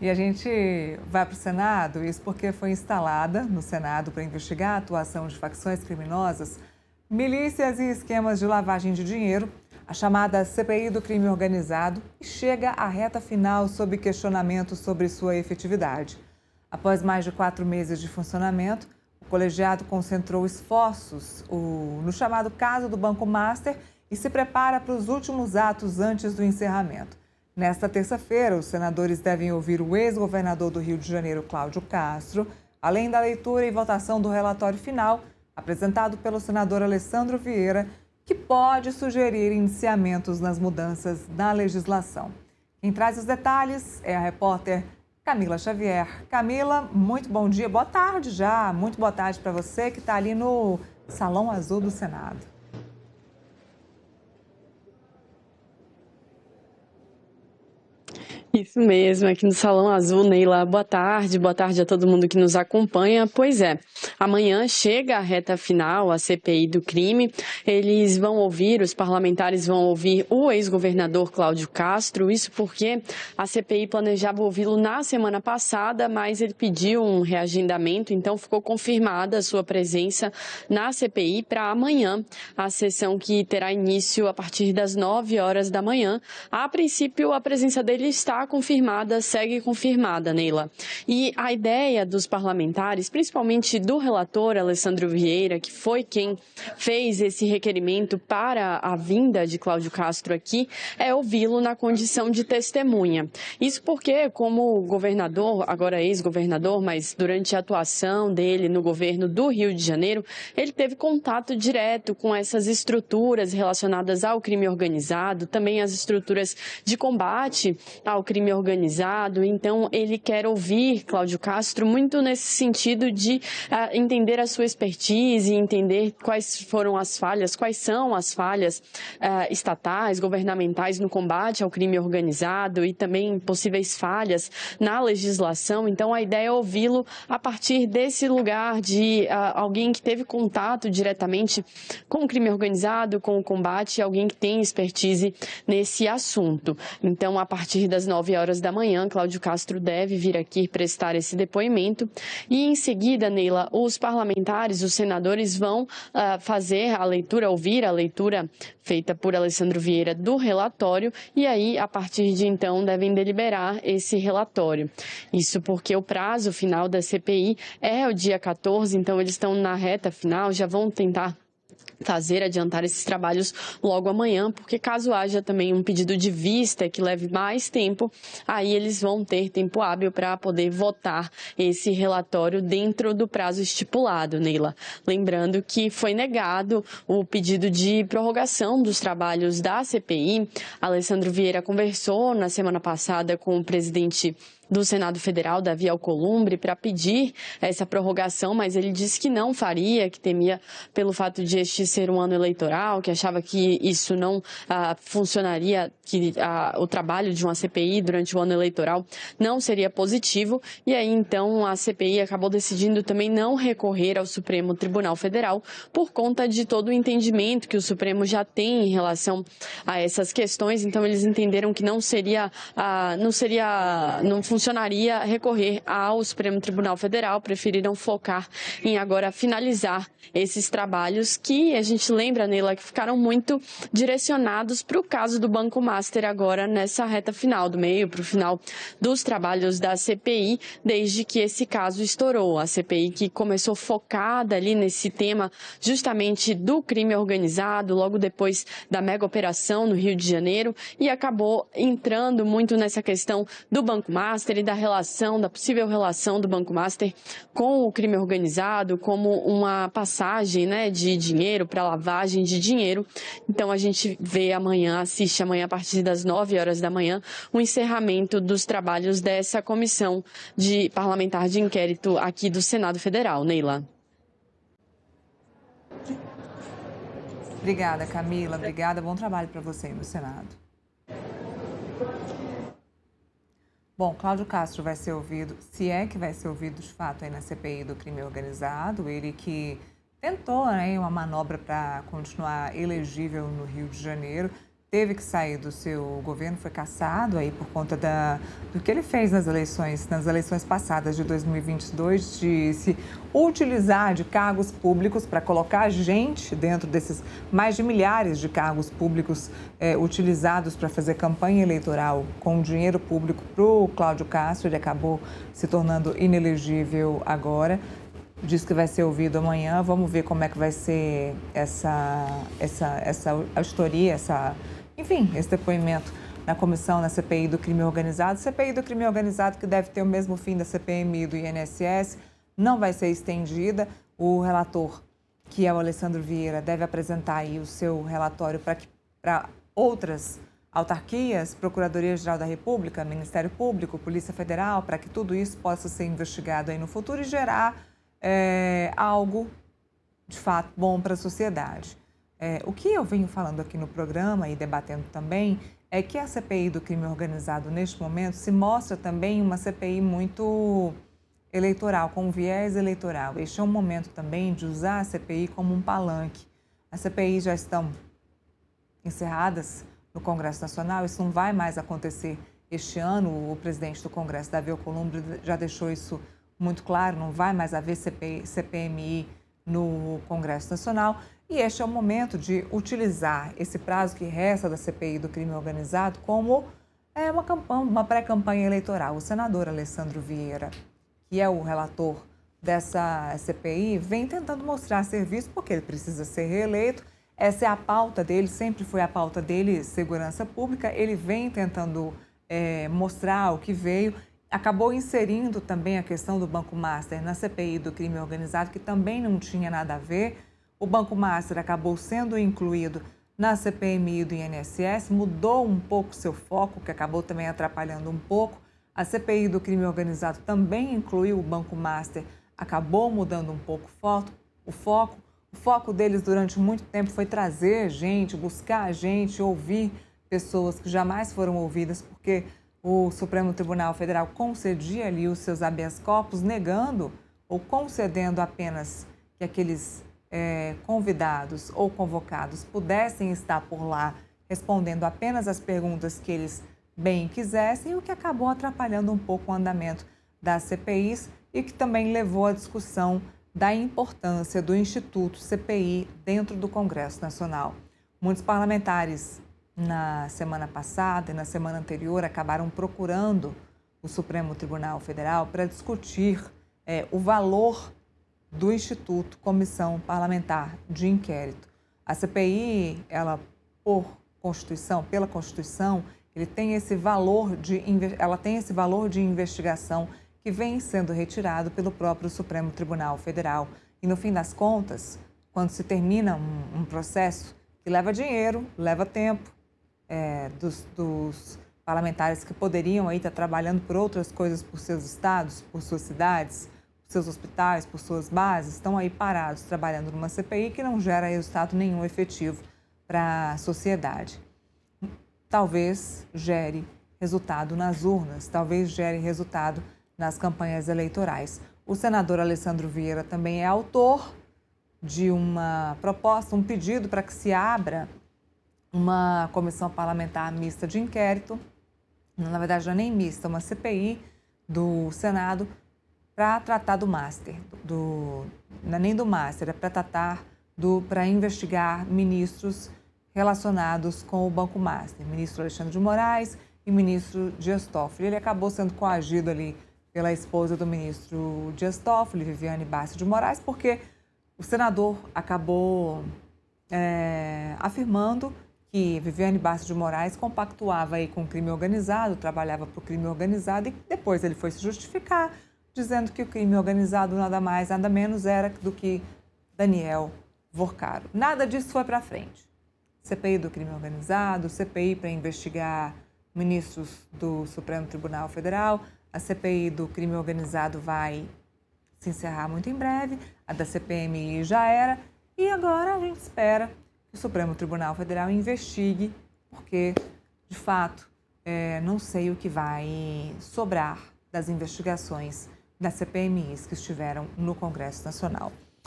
E a gente vai para o Senado, isso porque foi instalada no Senado para investigar a atuação de facções criminosas, milícias e esquemas de lavagem de dinheiro, a chamada CPI do crime organizado, e chega à reta final sob questionamento sobre sua efetividade. Após mais de 4 meses de funcionamento, o colegiado concentrou esforços no chamado caso do Banco Master e se prepara para os últimos atos antes do encerramento. Nesta terça-feira, os senadores devem ouvir o ex-governador do Rio de Janeiro, Cláudio Castro, além da leitura e votação do relatório final, apresentado pelo senador Alessandro Vieira, que pode sugerir iniciamentos nas mudanças na legislação. Quem traz os detalhes é a repórter Camila Xavier. Camila, muito bom dia, boa tarde já, muito boa tarde para você que está ali no Salão Azul do Senado. Isso mesmo, aqui no Salão Azul, Neila, boa tarde a todo mundo que nos acompanha. Pois é, amanhã chega a reta final, a CPI do crime. Os parlamentares vão ouvir o ex-governador Cláudio Castro, isso porque a CPI planejava ouvi-lo na semana passada, mas ele pediu um reagendamento, então ficou confirmada a sua presença na CPI para amanhã, a sessão que terá início a partir das 9 horas da manhã. A princípio, a presença dele está confirmada, segue confirmada, Neila. E a ideia dos parlamentares, principalmente do relator Alessandro Vieira, que foi quem fez esse requerimento para a vinda de Cláudio Castro aqui, é ouvi-lo na condição de testemunha. Isso porque, como governador, agora ex-governador, mas durante a atuação dele no governo do Rio de Janeiro, ele teve contato direto com essas estruturas relacionadas ao crime organizado, também as estruturas de combate ao crime organizado. Então, ele quer ouvir Cláudio Castro muito nesse sentido de entender a sua expertise, entender quais foram as falhas, quais são as falhas estatais, governamentais no combate ao crime organizado e também possíveis falhas na legislação. Então, a ideia é ouvi-lo a partir desse lugar de alguém que teve contato diretamente com o crime organizado, com o combate, alguém que tem expertise nesse assunto. Então, a partir das 9 horas da manhã, Cláudio Castro deve vir aqui prestar esse depoimento e, em seguida, Neila, os parlamentares, os senadores vão ouvir a leitura feita por Alessandro Vieira do relatório e aí, a partir de então, devem deliberar esse relatório. Isso porque o prazo final da CPI é o dia 14, então eles estão na reta final, já vão tentar adiantar esses trabalhos logo amanhã, porque caso haja também um pedido de vista que leve mais tempo, aí eles vão ter tempo hábil para poder votar esse relatório dentro do prazo estipulado, Neila. Lembrando que foi negado o pedido de prorrogação dos trabalhos da CPI. Alessandro Vieira conversou na semana passada com o presidente do Senado Federal, Davi Alcolumbre, para pedir essa prorrogação, mas ele disse que não faria, que temia pelo fato de este ser um ano eleitoral, que achava que isso não funcionaria, que o trabalho de uma CPI durante o ano eleitoral não seria positivo, e aí então a CPI acabou decidindo também não recorrer ao Supremo Tribunal Federal por conta de todo o entendimento que o Supremo já tem em relação a essas questões, então eles entenderam que não funcionaria recorrer ao Supremo Tribunal Federal, preferiram focar em agora finalizar esses trabalhos que a gente lembra, Neila, que ficaram muito direcionados para o caso do Banco Master agora nessa reta final do meio, para o final dos trabalhos da CPI, desde que esse caso estourou. A CPI que começou focada ali nesse tema justamente do crime organizado, logo depois da mega operação no Rio de Janeiro, e acabou entrando muito nessa questão do Banco Master e da possível relação do Banco Master com o crime organizado, como uma passagem, né, de dinheiro para lavagem de dinheiro. Então a gente assiste amanhã a partir das 9 horas da manhã o encerramento dos trabalhos dessa comissão parlamentar de inquérito aqui do Senado Federal. Neila. Obrigada, Camila. Obrigada. Bom trabalho para você aí no Senado. Bom, Cláudio Castro vai ser ouvido, se é que vai ser ouvido de fato aí na CPI do crime organizado, ele que tentou uma manobra para continuar elegível no Rio de Janeiro, teve que sair do seu governo, foi cassado aí por conta do que ele fez nas eleições passadas de 2022, de se utilizar de cargos públicos para colocar gente dentro desses mais de milhares de cargos públicos utilizados para fazer campanha eleitoral com dinheiro público para o Cláudio Castro. Ele acabou se tornando inelegível agora. Diz que vai ser ouvido amanhã. Vamos ver como é que vai ser essa auditoria, enfim, esse depoimento na comissão, na CPI do crime organizado. CPI do crime organizado que deve ter o mesmo fim da CPMI e do INSS, não vai ser estendida. O relator, que é o Alessandro Vieira, deve apresentar aí o seu relatório para outras autarquias, Procuradoria-Geral da República, Ministério Público, Polícia Federal, para que tudo isso possa ser investigado aí no futuro e gerar algo, de fato, bom para a sociedade. O que eu venho falando aqui no programa e debatendo também é que a CPI do crime organizado, neste momento, se mostra também uma CPI muito eleitoral, com viés eleitoral. Este é um momento também de usar a CPI como um palanque. As CPIs já estão encerradas no Congresso Nacional, isso não vai mais acontecer este ano. O presidente do Congresso, Davi Alcolumbre, já deixou isso muito claro, não vai mais haver CPMI no Congresso Nacional. E este é o momento de utilizar esse prazo que resta da CPI do crime organizado como uma pré-campanha eleitoral. O senador Alessandro Vieira, que é o relator dessa CPI, vem tentando mostrar serviço porque ele precisa ser reeleito. Essa é a pauta dele, sempre foi a pauta dele, segurança pública. Ele vem tentando mostrar o que veio. Acabou inserindo também a questão do Banco Master na CPI do crime organizado, que também não tinha nada a ver. O Banco Master acabou sendo incluído na CPMI do INSS, mudou um pouco seu foco, que acabou também atrapalhando um pouco. A CPI do crime organizado também incluiu o Banco Master, acabou mudando um pouco o foco. O foco deles durante muito tempo foi trazer gente, buscar gente, ouvir pessoas que jamais foram ouvidas, porque o Supremo Tribunal Federal concedia ali os seus habeas corpus, negando ou concedendo apenas que aqueles convidados ou convocados pudessem estar por lá respondendo apenas as perguntas que eles bem quisessem, o que acabou atrapalhando um pouco o andamento das CPIs e que também levou à discussão da importância do Instituto CPI dentro do Congresso Nacional. Muitos parlamentares na semana passada e na semana anterior acabaram procurando o Supremo Tribunal Federal para discutir o valor do Instituto Comissão Parlamentar de Inquérito. A CPI, pela Constituição, ela tem esse valor de investigação que vem sendo retirado pelo próprio Supremo Tribunal Federal. E, no fim das contas, quando se termina um processo que leva dinheiro, leva tempo, dos parlamentares que poderiam aí estar trabalhando por outras coisas, por seus estados, por suas cidades, por seus hospitais, por suas bases, estão aí parados trabalhando numa CPI que não gera resultado nenhum efetivo para a sociedade. Talvez gere resultado nas urnas, talvez gere resultado nas campanhas eleitorais. O senador Alessandro Vieira também é autor de uma proposta, um pedido para que se abra uma comissão parlamentar mista de inquérito, na verdade não é nem mista, uma CPI do Senado para tratar do Master, não é nem do Master, é para investigar ministros relacionados com o Banco Master, ministro Alexandre de Moraes e ministro Dias Toffoli. Ele acabou sendo coagido ali pela esposa do ministro Dias Toffoli, Viviane Bassi de Moraes, porque o senador acabou afirmando que Viviane Bassi de Moraes compactuava aí com o crime organizado, trabalhava para o crime organizado, e depois ele foi se justificar, dizendo que o crime organizado nada mais, nada menos era do que Daniel Vorcaro. Nada disso foi para frente. CPI do crime organizado, CPI para investigar ministros do Supremo Tribunal Federal, a CPI do crime organizado vai se encerrar muito em breve, a da CPMI já era, e agora a gente espera que o Supremo Tribunal Federal investigue, porque, de fato, não sei o que vai sobrar das investigações das CPMIs que estiveram no Congresso Nacional.